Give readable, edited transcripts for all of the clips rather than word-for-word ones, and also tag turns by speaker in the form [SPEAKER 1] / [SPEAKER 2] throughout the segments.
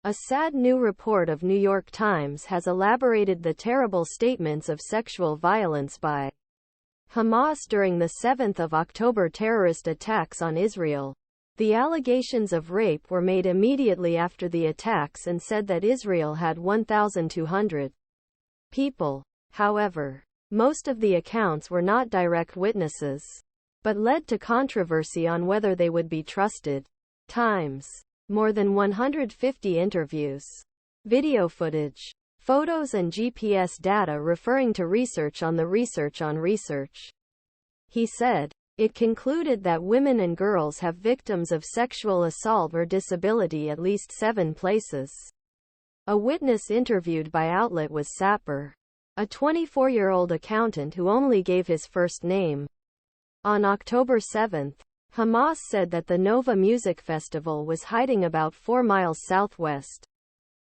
[SPEAKER 1] A sad new report of New York Times has elaborated the terrible statements of sexual violence by Hamas during the 7th of October terrorist attacks on Israel. The allegations of rape were made immediately after the attacks and said that Israel had 1,200 people. However, most of the accounts were not direct witnesses, but led to controversy on whether they would be trusted. Times. More than 150 interviews, video footage, photos and GPS data referring to research on the research on research. He said, it concluded that women and girls have victims of sexual assault or disability at least 7 places. A witness interviewed by outlet was Sapir, a 24-year-old accountant who only gave his first name. On October 7, Hamas said that the Nova Music Festival was hiding about 4 miles southwest,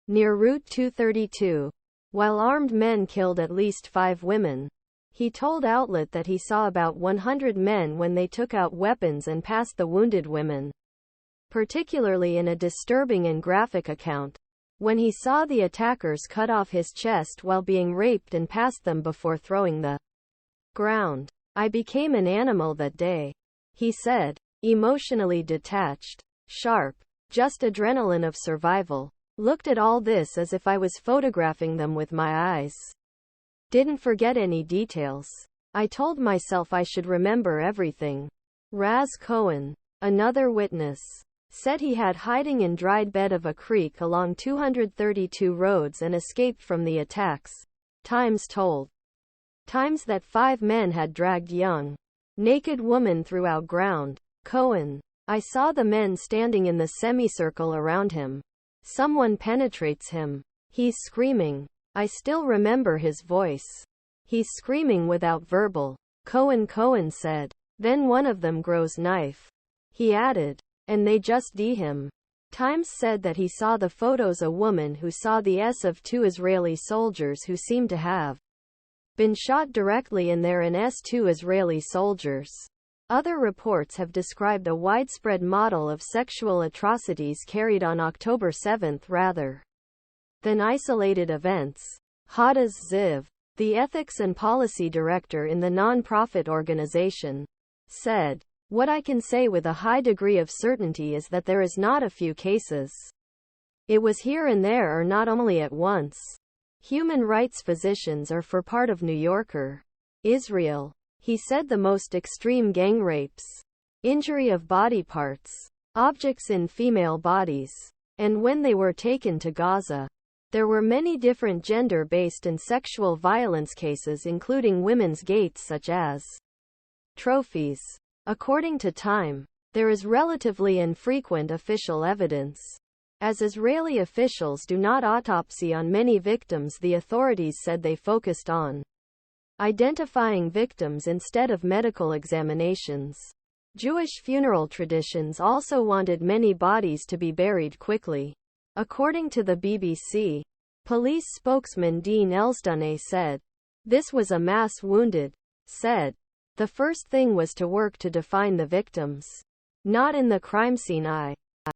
[SPEAKER 1] near Route 232, while armed men killed at least 5 women. He told outlet that he saw about 100 men when they took out weapons and passed the wounded women, particularly in a disturbing and graphic account, when he saw the attackers cut off his chest while being raped and passed them before throwing the ground. I became an animal that day, he said, emotionally detached, sharp, just adrenaline of survival. Looked at all this as if I was photographing them with my eyes. Didn't forget any details. I told myself I should remember everything. Raz Cohen, another witness, said he had hiding in dried bed of a creek along 232 roads and escaped from the attacks. Times told Times that 5 men had dragged young, naked woman throughout ground. Cohen, I saw the men standing in the semicircle around him. Someone penetrates him. He's screaming. I still remember his voice. He's screaming without verbal. Coen Cohen said. Then one of them grows knife. He added. And they just D him. Times said that he saw the photos a woman who saw the S of 2 Israeli soldiers who seemed to have been shot directly in their S2 Israeli soldiers. Other reports have described a widespread model of sexual atrocities carried on October 7 rather than isolated events. Hadas Ziv, the ethics and policy director in the non-profit organization, said, what I can say with a high degree of certainty is that there is not a few cases. It was here and there or not only at once. Human rights physicians are for part of New Yorker. Israel. He said the most extreme gang rapes, injury of body parts, objects in female bodies, and when they were taken to Gaza. There were many different gender-based and sexual violence cases including women's gates such as trophies. According to Time, there is relatively infrequent official evidence. As Israeli officials do not autopsy on many victims, the authorities said they focused on identifying victims instead of medical examinations. Jewish funeral traditions also wanted many bodies to be buried quickly. According to the BBC, police spokesman Dean Elsdunne said, this was a mass wounded, said. The first thing was to work to define the victims. Not in the crime scene.